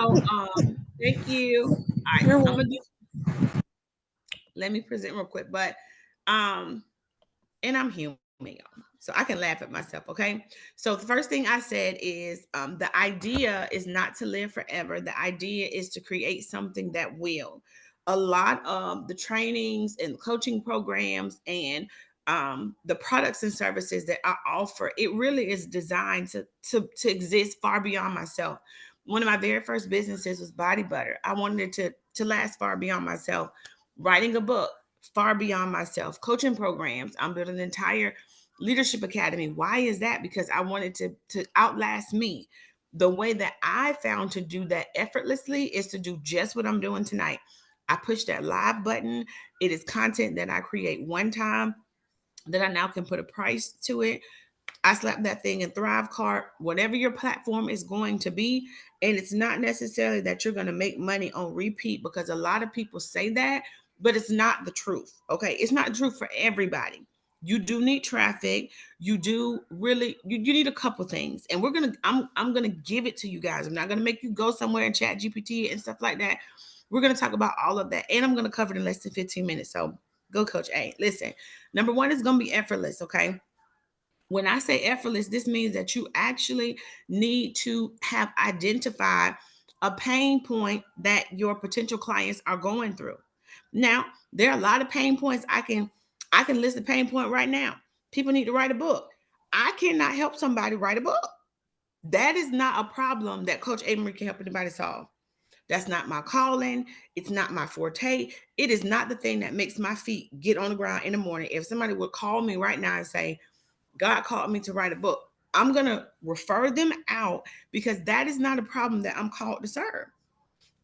So, thank you. All right, You're I'm welcome. gonna let me present real quick, but um, and I'm human, y'all, so I can laugh at myself. Okay, so the first thing I said is the idea is not to live forever. The idea is to create something that will. A lot of the trainings and coaching programs and the products and services that I offer, it really is designed to exist far beyond myself. One of my very first businesses was body butter. I wanted it to last far beyond myself. Writing a book, far beyond myself. Coaching programs, I'm building an entire leadership academy. Why is that? Because I wanted to outlast me. The way that I found to do that effortlessly is to do just what I'm doing tonight. I push that live button. It is content that I create one time that I now can put a price to it. I slap that thing in Thrive Cart, whatever your platform is going to be. And it's not necessarily that you're going to make money on repeat, because a lot of people say that, but it's not the truth. Okay. It's not true for everybody. You do need traffic. You do really, you need a couple things. And I'm gonna give it to you guys. I'm not gonna make you go somewhere and chat GPT and stuff like that. We're gonna talk about all of that. And I'm gonna cover it in less than 15 minutes. So go, Coach A. Listen, number one is gonna be effortless, okay? When I say effortless, this means that you actually need to have identified a pain point that your potential clients are going through. Now, there are a lot of pain points. I can list a pain point right now. People need to write a book. I cannot help somebody write a book. That is not a problem that Coach Avery can help anybody solve. That's not my calling. It's not my forte. It is not the thing that makes my feet get on the ground in the morning. If somebody would call me right now and say, God called me to write a book, I'm going to refer them out, because that is not a problem that I'm called to serve.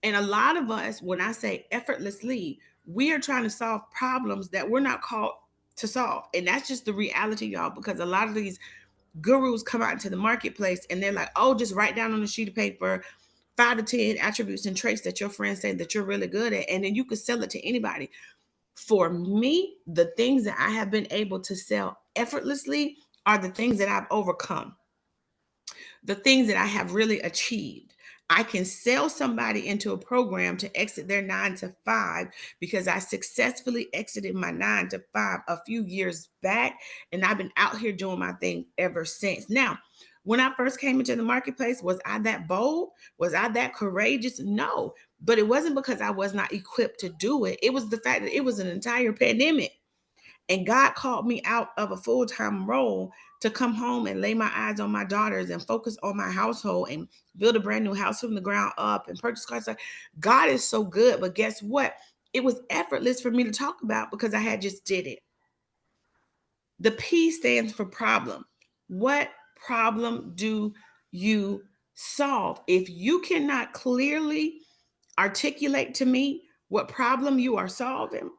And a lot of us, when I say effortlessly, we are trying to solve problems that we're not called to solve. And that's just the reality, y'all, because a lot of these gurus come out into the marketplace and they're like, oh, just write down on a sheet of paper 5 to 10 attributes and traits that your friends say that you're really good at. And then you could sell it to anybody. For me, the things that I have been able to sell effortlessly are the things that I've overcome, the things that I have really achieved. I can sell somebody into a program to exit their 9 to 5 because I successfully exited my 9 to 5 a few years back. And I've been out here doing my thing ever since. Now, when I first came into the marketplace, was I that bold? Was I that courageous? No. But it wasn't because I was not equipped to do it. It was the fact that it was an entire pandemic. And God called me out of a full time role to come home and lay my eyes on my daughters and focus on my household and build a brand new house from the ground up and purchase cars. God is so good. But guess what? It was effortless for me to talk about because I had just did it. The P stands for problem. What problem do you solve? If you cannot clearly articulate to me what problem you are solving,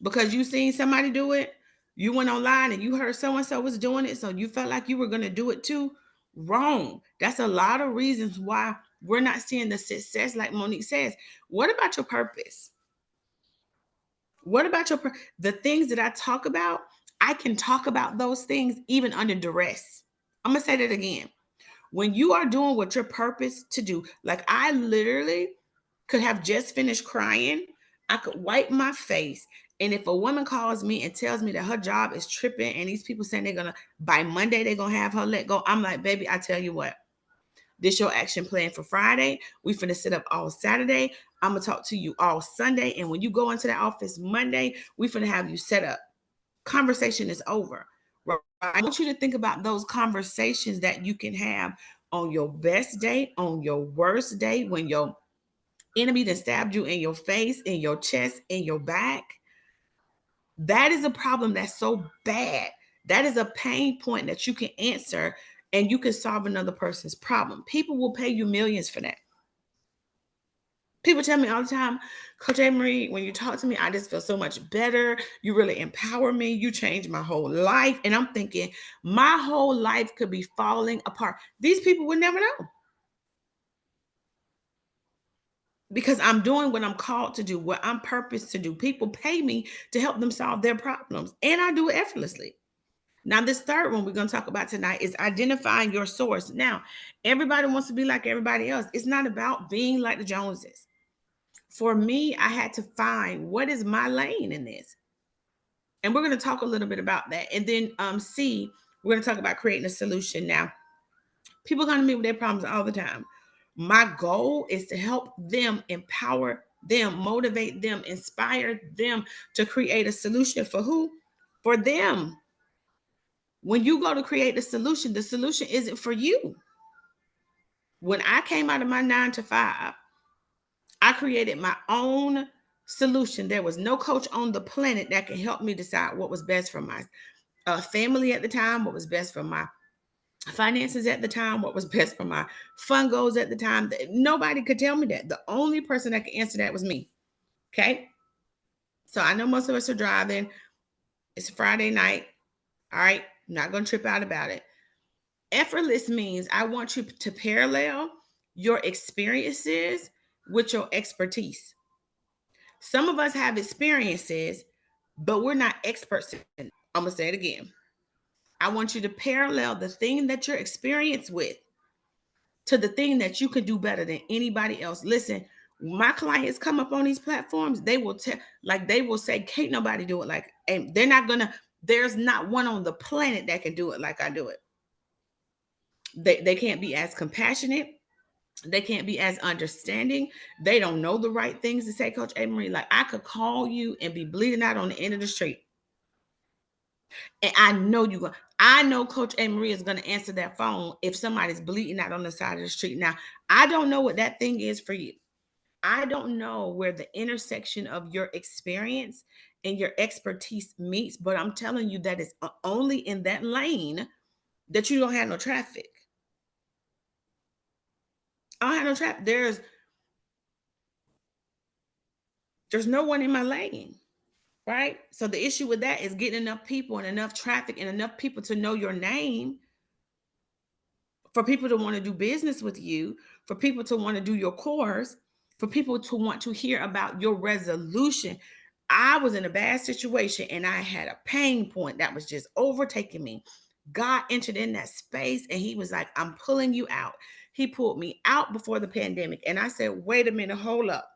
because you seen somebody do it, you went online and you heard so and so was doing it, so you felt like you were going to do it too. Wrong. That's a lot of reasons why we're not seeing the success, like Monique says. What about your purpose? What about the things that I talk about? I can talk about those things even under duress. I'm gonna say that again. When you are doing what your purpose to do, like I literally could have just finished crying. I could wipe my face. And if a woman calls me and tells me that her job is tripping and these people saying they're gonna by Monday they're gonna have her let go, I'm like, baby, I tell you what, this your action plan for Friday. We finna sit up all Saturday. I'm gonna talk to you all Sunday. And when you go into the office Monday, we finna have you set up. Conversation is over. Right? I want you to think about those conversations that you can have on your best day, on your worst day, when your enemy that stabbed you in your face, in your chest, in your back. That is a problem that's so bad. That is a pain point that you can answer and you can solve another person's problem. People will pay you millions for that. People tell me all the time, Coach Marie, when you talk to me, I just feel so much better. You really empower me. You changed my whole life. And I'm thinking, my whole life could be falling apart. These people would never know, because I'm doing what I'm called to do, what I'm purposed to do. People pay me to help them solve their problems, and I do it effortlessly. Now, this third one we're going to talk about tonight is identifying your source. Now, everybody wants to be like everybody else. It's not about being like the Joneses. For me, I had to find what is my lane in this. And we're going to talk a little bit about that. And then C, we're going to talk about creating a solution. Now, people come to me with their problems all the time. My goal is to help them, empower them, motivate them, inspire them to create a solution for who? For them. When you go to create the solution isn't for you. When I came out of my 9 to 5, I created my own solution. There was no coach on the planet that could help me decide what was best for my family at the time, what was best for my finances at the time, what was best for my fund goals at the time. Nobody could tell me that. The only person that could answer that was me. Okay. So I know most of us are driving. It's Friday night. All right. I'm not going to trip out about it. Effortless means I want you to parallel your experiences with your expertise. Some of us have experiences, but we're not experts in it. I'm going to say it again. I want you to parallel the thing that you're experienced with to the thing that you can do better than anybody else. Listen, my clients come up on these platforms, they will tell, like they will say, can't nobody do it like, and they're not gonna, there's not one on the planet that can do it like I do it. They can't be as compassionate. They can't be as understanding. They don't know the right things to say, Coach A. Marie. Like I could call you and be bleeding out on the end of the street. And I know I know Coach A. Marie is gonna answer that phone if somebody's bleeding out on the side of the street. Now, I don't know what that thing is for you. I don't know where the intersection of your experience and your expertise meets, but I'm telling you that it's only in that lane that you don't have no traffic. I don't have no traffic. There's no one in my lane, right? So the issue with that is getting enough people and enough traffic and enough people to know your name, for people to want to do business with you, for people to want to do your course, for people to want to hear about your resolution. I was in a bad situation and I had a pain point that was just overtaking me. God entered in that space and he was like, I'm pulling you out. He pulled me out before the pandemic. And I said, wait a minute, hold up.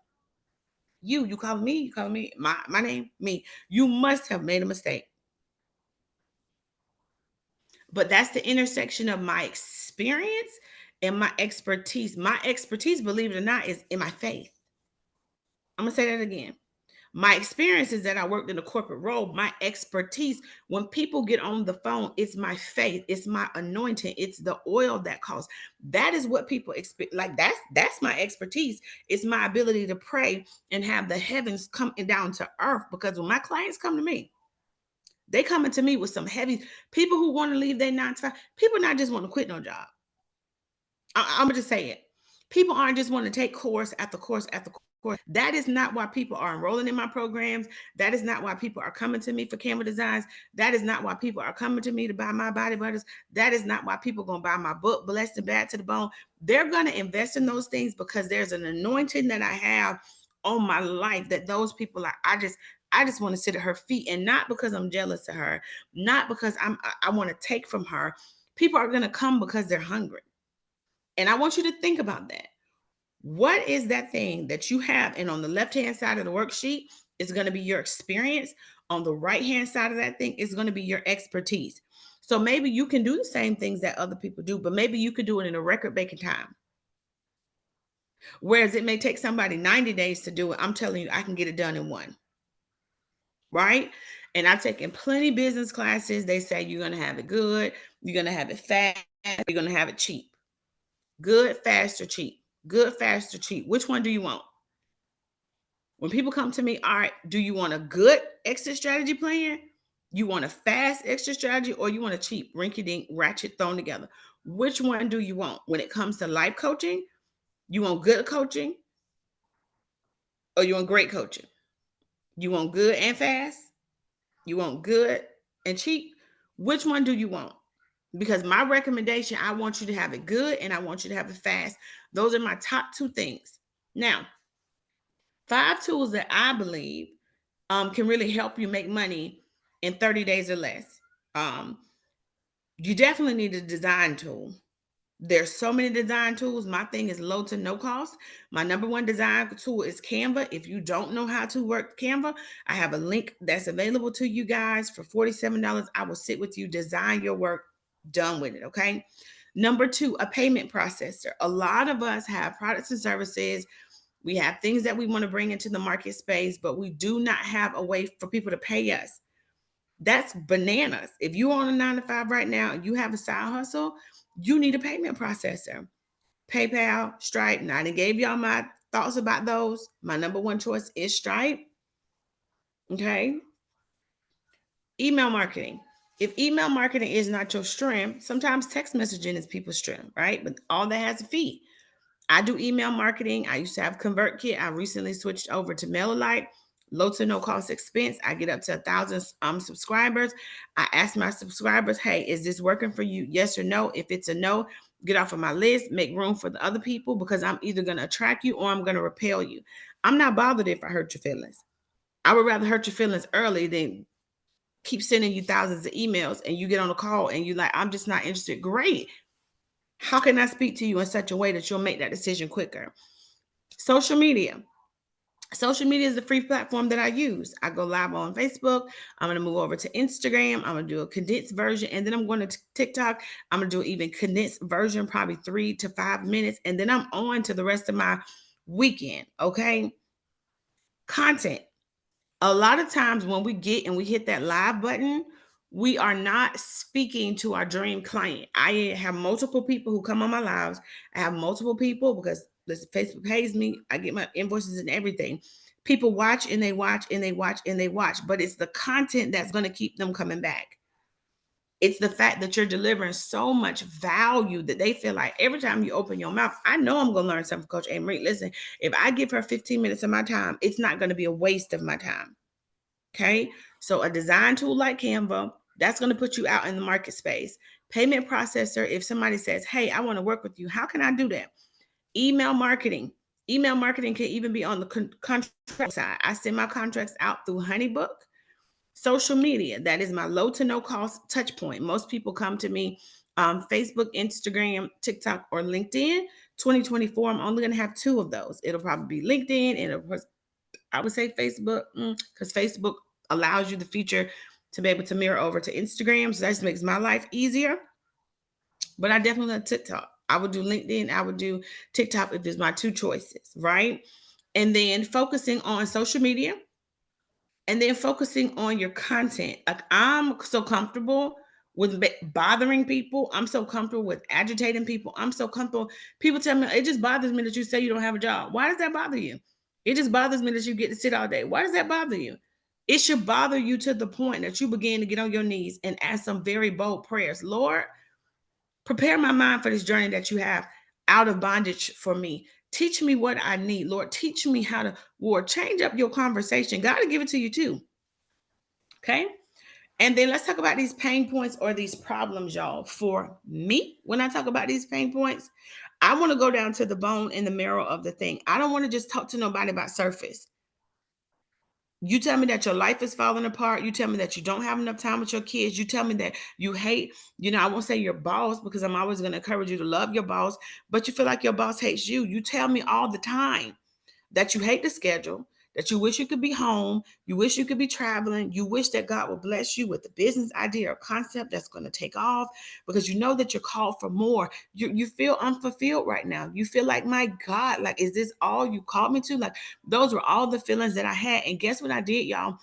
You call me, my name, me. You must have made a mistake. But that's the intersection of my experience and my expertise. My expertise, believe it or not, is in my faith. I'm gonna say that again. My experience is that I worked in a corporate role. My expertise, when people get on the phone, it's my faith, it's my anointing, it's the oil that calls. That is what people expect. Like that's my expertise. It's my ability to pray and have the heavens coming down to earth. Because when my clients come to me, they coming to me with some heavy people who want to leave their 9 to 5. People not just want to quit no job. I'm gonna just say it. People aren't just want to take course after course after course. That is not why people are enrolling in my programs. That is not why people are coming to me for camera designs. That is not why people are coming to me to buy my body butters. That is not why people are gonna buy my book, Blessed and Bad to the Bone. They're gonna invest in those things because there's an anointing that I have on my life that those people are. I just want to sit at her feet, and not because I'm jealous of her, not because I want to take from her. People are gonna come because they're hungry. And I want you to think about that. What is that thing that you have? And on the left hand side of the worksheet is going to be your experience. On the right hand side of that thing is going to be your expertise. So maybe you can do the same things that other people do, but maybe you could do it in a record breaking time. Whereas it may take somebody 90 days to do it. I'm telling you, I can get it done in one. Right? And I've taken plenty business classes. They say you're going to have it good, you're going to have it fast, you're going to have it cheap. Good, fast, or cheap. Good, fast, or cheap. Which one do you want? When people come to me, all right, do you want a good exit strategy plan? You want a fast exit strategy, or you want a cheap rinky-dink ratchet thrown together? Which one do you want? When it comes to life coaching, you want good coaching or you want great coaching? You want good and fast? You want good and cheap? Which one do you want? Because my recommendation, I want you to have it good and I want you to have it fast. Those are my top 2 things. Now, 5 tools that I believe can really help you make money in 30 days or less. You definitely need a design tool. There's so many design tools. My thing is low to no cost. My number one design tool is Canva. If you don't know how to work Canva, I have a link that's available to you guys for $47. I will sit with you, design your work, done with it. Okay. Number two, a payment processor. A lot of us have products and services. We have things that we want to bring into the market space, but we do not have a way for people to pay us. That's bananas. If you're on a 9 to 5 right now and you have a side hustle, you need a payment processor. PayPal, Stripe. Now, I done gave y'all my thoughts about those. My number one choice is Stripe. Okay. Email marketing. If email marketing is not your strength, sometimes text messaging is people's strength, right? But all that has a fee. I do email marketing. I used to have ConvertKit. I recently switched over to MailerLite. Low to no cost expense. I get up to 1,000 subscribers. I ask my subscribers, hey, is this working for you? Yes or no? If it's a no, get off of my list, make room for the other people, because I'm either going to attract you or I'm going to repel you. I'm not bothered if I hurt your feelings. I would rather hurt your feelings early than keep sending you thousands of emails and you get on a call and you're like, I'm just not interested. Great. How can I speak to you in such a way that you'll make that decision quicker? Social media. Social media is the free platform that I use. I go live on Facebook. I'm going to move over to Instagram. I'm going to do a condensed version. And then I'm going to TikTok. I'm going to do an even condensed version, probably 3 to 5 minutes. And then I'm on to the rest of my weekend. Okay. Content. A lot of times when we get and we hit that live button, we are not speaking to our dream client. I have multiple people who come on my lives. I have multiple people because listen, Facebook pays me. I get my invoices and everything. People watch and they watch and they watch and they watch, but it's the content that's going to keep them coming back. It's the fact that you're delivering so much value that they feel like every time you open your mouth, I know I'm going to learn something from Coach A. Marie. Listen, if I give her 15 minutes of my time, it's not going to be a waste of my time. Okay. So a design tool like Canva, that's going to put you out in the market space. Payment processor, if somebody says, hey, I want to work with you, how can I do that? Email marketing. Email marketing can even be on the contract side. I send my contracts out through Honeybook. Social media, that is my low to no cost touch point. Most people come to me Facebook, Instagram, TikTok, or LinkedIn. 2024, I'm only going to have two of those. It'll probably be LinkedIn and I would say Facebook, because Facebook allows you the feature to be able to mirror over to Instagram. So that just makes my life easier. But I definitely love TikTok. I would do LinkedIn. I would do TikTok if there's my two choices, right? And then focusing on social media and then focusing on your content. Like I'm so comfortable with bothering people. I'm so comfortable with agitating people. I'm so comfortable. People tell me it just bothers me that you say you don't have a job. Why does that bother you? It just bothers me that you get to sit all day. Why does that bother you? It should bother you to the point that you begin to get on your knees and ask some very bold prayers. Lord, prepare my mind for this journey that you have out of bondage for me. Teach me what I need. Lord, teach me how to war. Change up your conversation. God will give it to you too. Okay. And then let's talk about these pain points or these problems, y'all. For me, when I talk about these pain points, I want to go down to the bone and the marrow of the thing. I don't want to just talk to nobody about surface. You tell me that your life is falling apart. You tell me that you don't have enough time with your kids. You tell me that you hate, I won't say your boss because I'm always going to encourage you to love your boss, but you feel like your boss hates you. You tell me all the time that you hate the schedule, that you wish you could be home, you wish you could be traveling, you wish that God would bless you with a business idea or concept that's going to take off because you know that you're called for more. You feel unfulfilled right now. You feel like, my God, like, is this all you called me to? Like, those were all the feelings that I had. And guess what I did, y'all?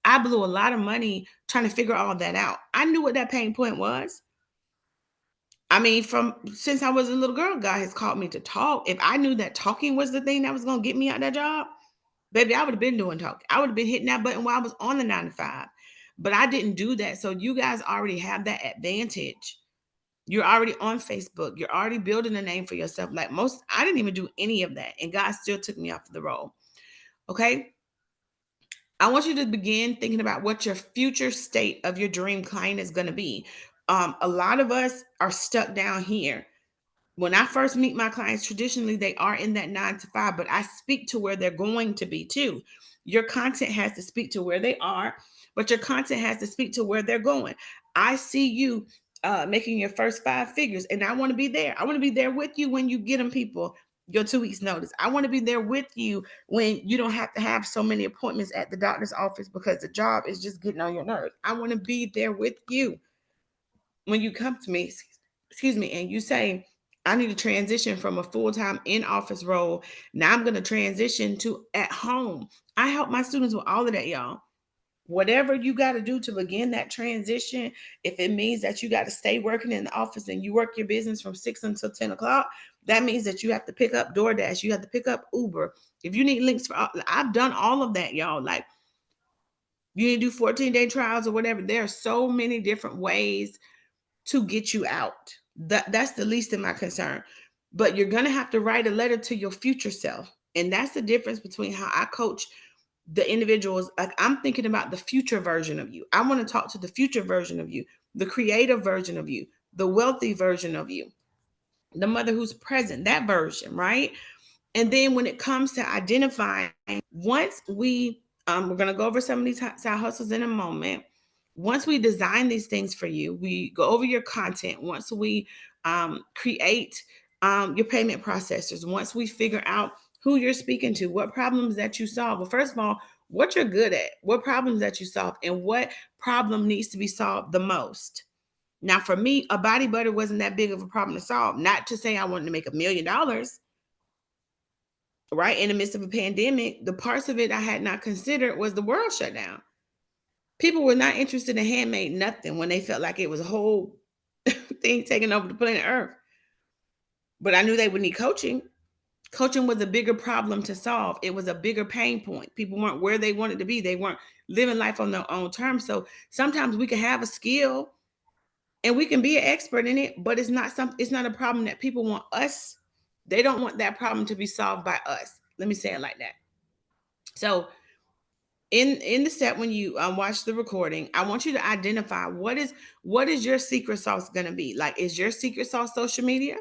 I blew a lot of money trying to figure all that out. I knew what that pain point was. I mean, from since I was a little girl, God has called me to talk. If I knew that talking was the thing that was going to get me out of that job, baby, I would have been doing talking. I would have been hitting that button while I was on the 9 to 5. But I didn't do that. So you guys already have that advantage. You're already on Facebook. You're already building a name for yourself. Like most, I didn't even do any of that. And God still took me off of the roll. Okay. I want you to begin thinking about what your future state of your dream client is going to be. A lot of us are stuck down here. When I first meet my clients, traditionally they are in that 9 to 5, but I speak to where they're going to be too. Your content has to speak to where they are, but your content has to speak to where they're going. I see you making your first 5 figures. And I want to be there. I want to be there with you when you get them people your 2 weeks notice. I want to be there with you when you don't have to have so many appointments at the doctor's office because the job is just getting on your nerves. I want to be there with you when you come to me, excuse me, and you say, I need to transition from a full-time in-office role. Now I'm going to transition to at home. I help my students with all of that, y'all. Whatever you got to do to begin that transition, if it means that you got to stay working in the office and you work your business from 6 until 10 o'clock, that means that you have to pick up DoorDash, you have to pick up Uber. If you need links for, I've done all of that, y'all. Like, you need to do 14-day trials or whatever. There are so many different ways to get you out. That's the least of my concern. But you're going to have to write a letter to your future self. And that's the difference between how I coach the individuals. Like, I'm thinking about the future version of you. I want to talk to the future version of you, the creative version of you, the wealthy version of you, the mother who's present, that version, right? And then when it comes to identifying, once we're going to go over some of these side hustles in a moment. Once we design these things for you, we go over your content. Once we create your payment processors, once we figure out who you're speaking to, what problems that you solve. Well, first of all, what you're good at, what problems that you solve, and what problem needs to be solved the most. Now, for me, a body butter wasn't that big of a problem to solve. Not to say I wanted to make $1 million, right? In the midst of a pandemic, the parts of it I had not considered was the world shut down. People were not interested in handmade nothing when they felt like it was a whole thing taking over the planet Earth. But I knew they would need coaching. Coaching was a bigger problem to solve. It was a bigger pain point. People weren't where they wanted to be. They weren't living life on their own terms. So sometimes we can have a skill and we can be an expert in it, but it's not a problem that people want us. They don't want that problem to be solved by us. Let me say it like that. So in the step when you watch the recording, I want you to identify what is your secret sauce going to be. Like, is your secret sauce social media?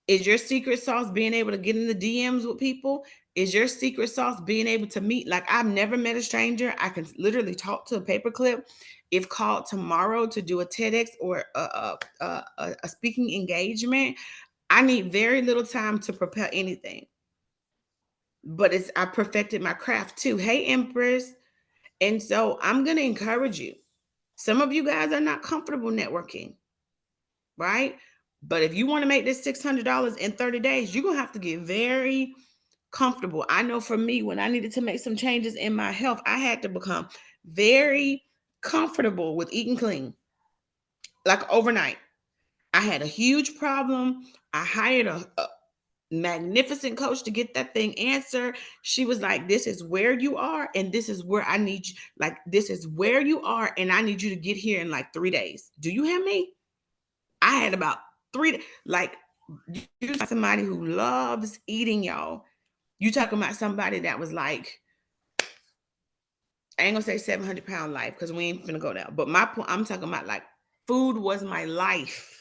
Is your secret sauce being able to get in the DMs with people? Is your secret sauce being able to meet? Like, I've never met a stranger I can literally talk to a paperclip if called tomorrow to do a TEDx or a speaking engagement. I need very little time to prepare anything, but I perfected my craft too. Hey, Empress. And so I'm going to encourage you. Some of you guys are not comfortable networking, right? But if you want to make this $600 in 30 days, you're going to have to get very comfortable. I know for me, when I needed to make some changes in my health, I had to become very comfortable with eating clean, like overnight. I had a huge problem. I hired a magnificent coach to get that thing answered. She was like, this is where you are, and this is where I need you. Like, this is where you are, and I need you to get here in like 3 days. Do you hear me? I had about 3 like, you're somebody who loves eating, y'all. You talking about somebody that was like, I ain't gonna say 700-pound life because we ain't gonna go there. But my point, I'm talking about like, food was my life.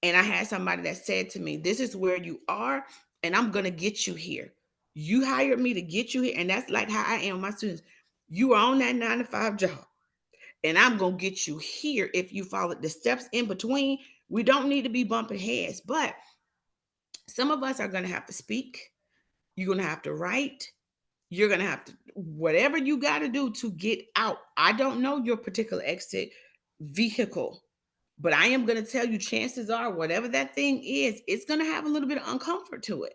And I had somebody that said to me, this is where you are, and I'm going to get you here. You hired me to get you here. And that's like how I am with my students. You are on that 9 to 5 job, and I'm going to get you here if you follow the steps in between. We don't need to be bumping heads, but some of us are going to have to speak. You're going to have to write. You're going to have to, whatever you got to do to get out. I don't know your particular exit vehicle, but I am going to tell you, chances are, whatever that thing is, it's going to have a little bit of uncomfort to it.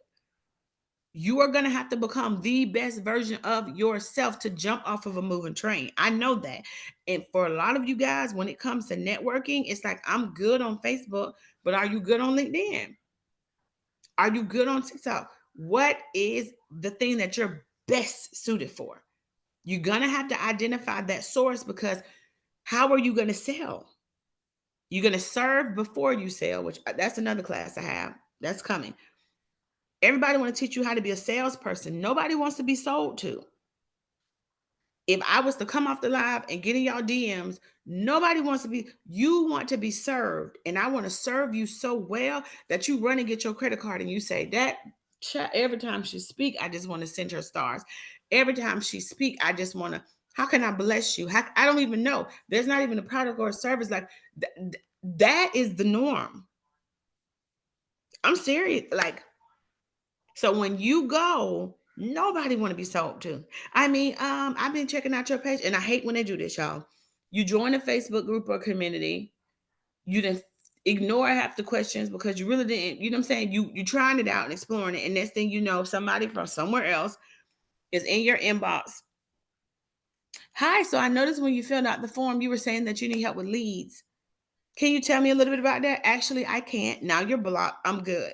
You are going to have to become the best version of yourself to jump off of a moving train. I know that. And for a lot of you guys, when it comes to networking, it's like, I'm good on Facebook, but are you good on LinkedIn? Are you good on TikTok? What is the thing that you're best suited for? You're going to have to identify that source, because how are you going to sell? You're going to serve before you sell, which that's another class I have. That's coming. Everybody want to teach you how to be a salesperson. Nobody wants to be sold to. If I was to come off the live and get in y'all DMs, nobody wants to be, you want to be served. And I want to serve you so well that you run and get your credit card and you say, that every time she speak, I just want to send her stars. Every time she speak, I just want to, how can I bless you? I don't even know. There's not even a product or a service like That is the norm. I'm serious. Like, so when you go, nobody want to be sold to. I mean, I've been checking out your page, and I hate when they do this, y'all. You join a Facebook group or community, you didn't ignore half the questions because you really didn't, you know what I'm saying? You trying it out and exploring it, and next thing you know, somebody from somewhere else is in your inbox. Hi, so I noticed when you filled out the form, you were saying that you need help with leads. Can you tell me a little bit about that? Actually, I can't. Now you're blocked. I'm good.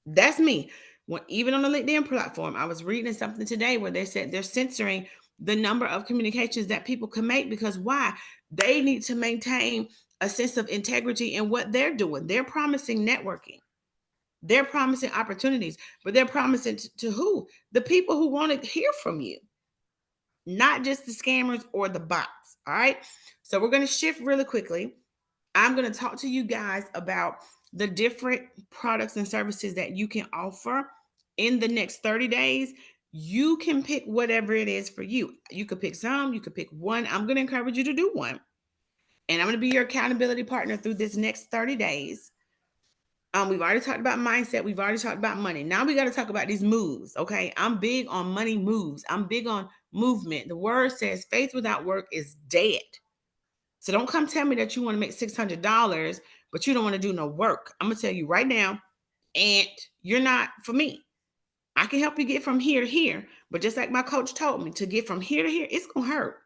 That's me. When even on the LinkedIn platform, I was reading something today where they said they're censoring the number of communications that people can make because why? They need to maintain a sense of integrity in what they're doing. They're promising networking. They're promising opportunities, but they're promising to who? The people who want to hear from you, not just the scammers or the bots. All right. So we're going to shift really quickly. I'm going to talk to you guys about the different products and services that you can offer in the next 30 days. You can pick whatever it is for you. You could pick some, you could pick one. I'm going to encourage you to do one. And I'm going to be your accountability partner through this next 30 days. We've already talked about mindset. We've already talked about money. Now we got to talk about these moves. Okay. I'm big on money moves. I'm big on movement. The word says faith without work is dead. So don't come tell me that you want to make $600, but you don't want to do no work. I'm going to tell you right now, and you're not for me. I can help you get from here to here, but just like my coach told me, to get from here to here, it's going to hurt.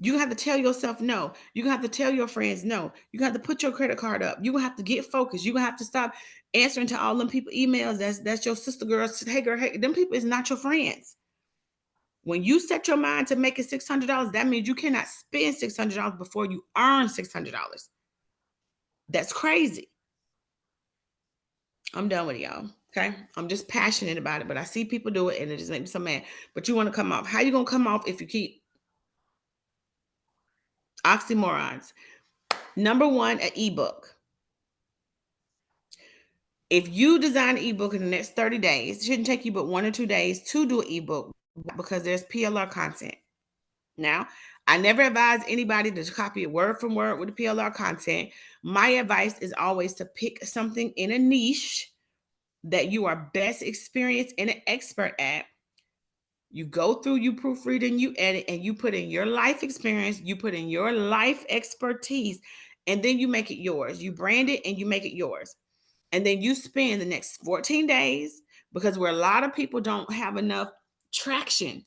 You have to tell yourself no. You have to tell your friends no. You have to put your credit card up. You have to get focused. You have to stop answering to all them people emails. That's your sister girls. Hey girl, hey, them people is not your friends. When you set your mind to making $600, that means you cannot spend $600 before you earn $600. That's crazy. I'm done with y'all. Okay. I'm just passionate about it, but I see people do it and it just makes me so mad. But you want to come off. How you going to come off if you keep oxymorons? Number one, an ebook. If you design an ebook in the next 30 days, it shouldn't take you but 1 or 2 days to do an ebook because there's PLR content. Now, I never advise anybody to copy it word from word with the PLR content. My advice is always to pick something in a niche that you are best experienced and an expert at. You go through, you proofread, and you edit, and you put in your life experience, you put in your life expertise, and then you make it yours. You brand it and you make it yours. And then you spend the next 14 days because where a lot of people don't have enough traction.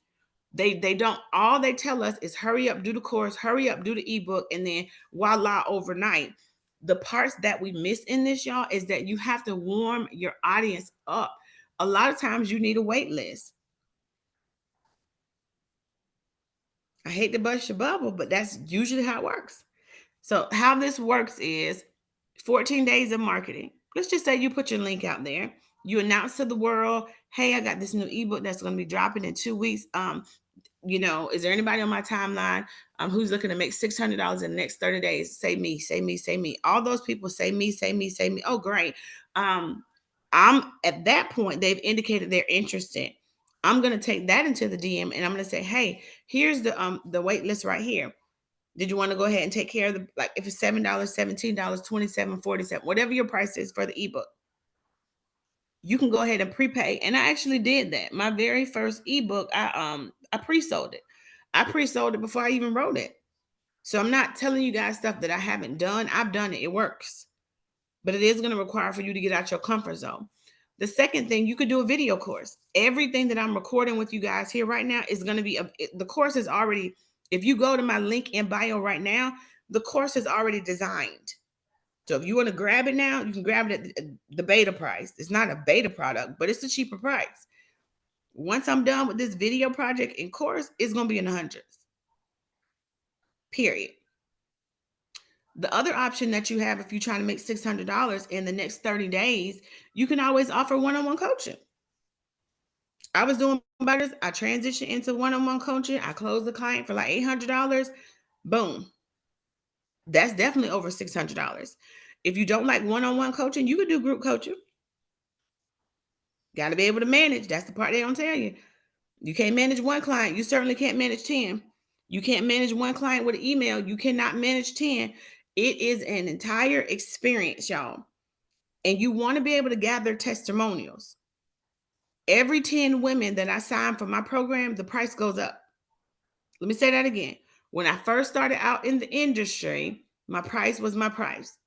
They don't, all they tell us is hurry up, do the course, hurry up, do the ebook, and then voila, overnight. The parts that we miss in this, y'all, is that you have to warm your audience up. A lot of times you need a wait list. I hate to bust your bubble, but that's usually how it works. So how this works is 14 days of marketing. Let's just say you put your link out there. You announce to the world, hey, I got this new ebook that's going to be dropping in 2 weeks. Is there anybody on my timeline who's looking to make $600 in the next 30 days? Say me, say me, say me. All those people say me, say me, say me. Oh, great. I'm at that point, they've indicated they're interested. I'm going to take that into the DM and I'm going to say, hey, here's the wait list right here. Did you want to go ahead and take care of the, like if it's $7, $17, $27, $47, whatever your price is for the ebook, you can go ahead and prepay. And I actually did that. My very first ebook, I pre-sold it. I pre-sold it before I even wrote it. So I'm not telling you guys stuff that I haven't done. I've done it. It works. But it is going to require for you to get out your comfort zone. The second thing, you could do a video course. Everything that I'm recording with you guys here right now is going to be, the course is already, if you go to my link in bio right now, the course is already designed. So if you want to grab it now, you can grab it at the beta price. It's not a beta product, but it's a cheaper price. Once I'm done with this video project and course, it's going to be in the hundreds. Period. The other option that you have if you're trying to make $600 in the next 30 days, you can always offer one-on-one coaching. I was doing better. I transitioned into one-on-one coaching. I closed the client for like $800. Boom. That's definitely over $600. If you don't like one-on-one coaching, you could do group coaching. Got to be able to manage. That's the part they don't tell you. You can't manage one client. You certainly can't manage 10. You can't manage one client with an email. You cannot manage 10. It is an entire experience, y'all. And you want to be able to gather testimonials. Every 10 women that I sign for my program, the price goes up. Let me say that again. When I first started out in the industry, my price was my price.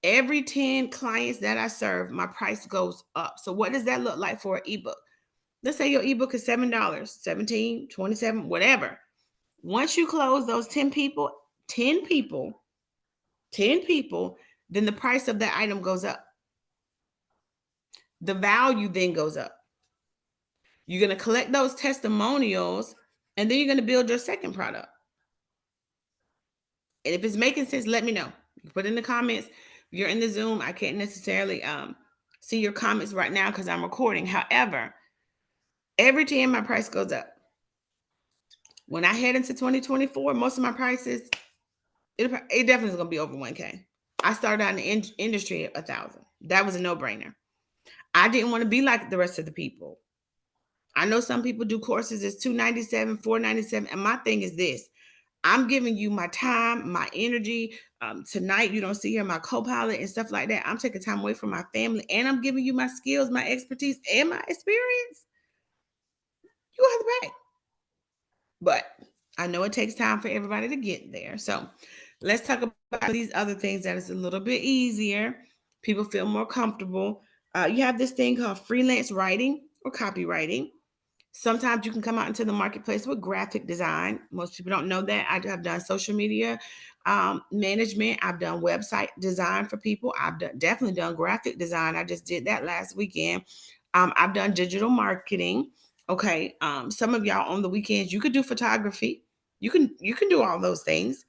Every 10 clients that I serve, my price goes up. So what does that look like for an ebook? Let's say your ebook is $7, 17, 27, whatever. Once you close those 10 people, 10 people, 10 people, then the price of that item goes up. The value then goes up. You're going to collect those testimonials, and then you're going to build your second product. And if it's making sense, let me know. You put in the comments. If you're in the Zoom, I can't necessarily see your comments right now because I'm recording. However, every time my price goes up. When I head into 2024, most of my prices, it definitely is going to be over 1K. I started out in the industry at 1,000. That was a no-brainer. I didn't want to be like the rest of the people. I know some people do courses as $297, $497, and my thing is this. I'm giving you my time, my energy. Tonight, you don't see here my co-pilot and stuff like that. I'm taking time away from my family, and I'm giving you my skills, my expertise, and my experience. You have to pay. But I know it takes time for everybody to get there. So let's talk about these other things that is a little bit easier. People feel more comfortable. You have this thing called freelance writing or copywriting. Sometimes you can come out into the marketplace with graphic design. Most people don't know that. I have done social media management. I've done website design for people. I've definitely done graphic design. I just did that last weekend. I've done digital marketing. Okay. Some of y'all on the weekends, you could do photography. You can do all those things.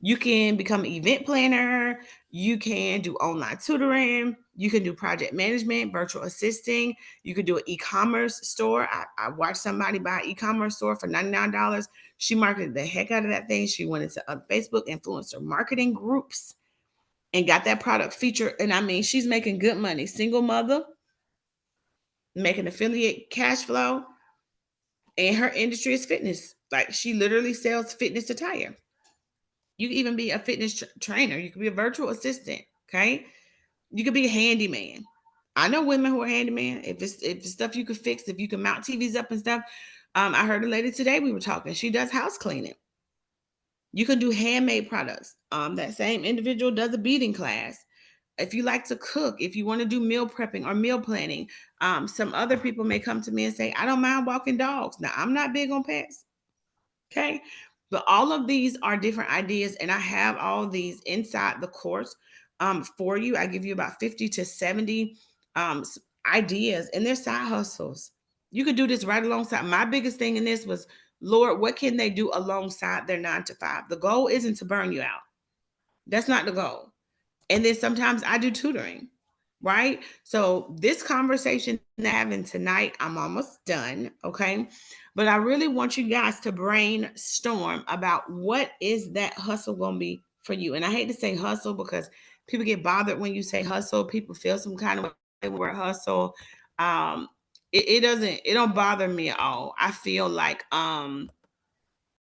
You can become an event planner. You can do online tutoring. You can do project management, virtual assisting. You could do an e-commerce store. I watched somebody buy an e-commerce store for $99. She marketed the heck out of that thing. She went into Facebook influencer marketing groups and got that product featured. And I mean, she's making good money. Single mother, making affiliate cash flow. And her industry is fitness. Like she literally sells fitness attire. You can even be a fitness trainer. You can be a virtual assistant. Okay. You could be a handyman. I know women who are handyman. If it's stuff you could fix, if you can mount TVs up and stuff. I heard a lady today we were talking. She does house cleaning. You can do handmade products. That same individual does a beading class. If you like to cook, if you want to do meal prepping or meal planning, some other people may come to me and say, I don't mind walking dogs. Now, I'm not big on pets. Okay. But all of these are different ideas, and I have all these inside the course for you. I give you about 50 to 70 ideas, and they're side hustles. You could do this right alongside. My biggest thing in this was, Lord, what can they do alongside their 9 to 5? The goal isn't to burn you out. That's not the goal. And then sometimes I do tutoring, right? So this conversation that I'm having tonight, I'm almost done, okay? But I really want you guys to brainstorm about what is that hustle going to be for you. And I hate to say hustle because people get bothered when you say hustle. People feel some kind of way with the word hustle. It don't bother me at all. I feel like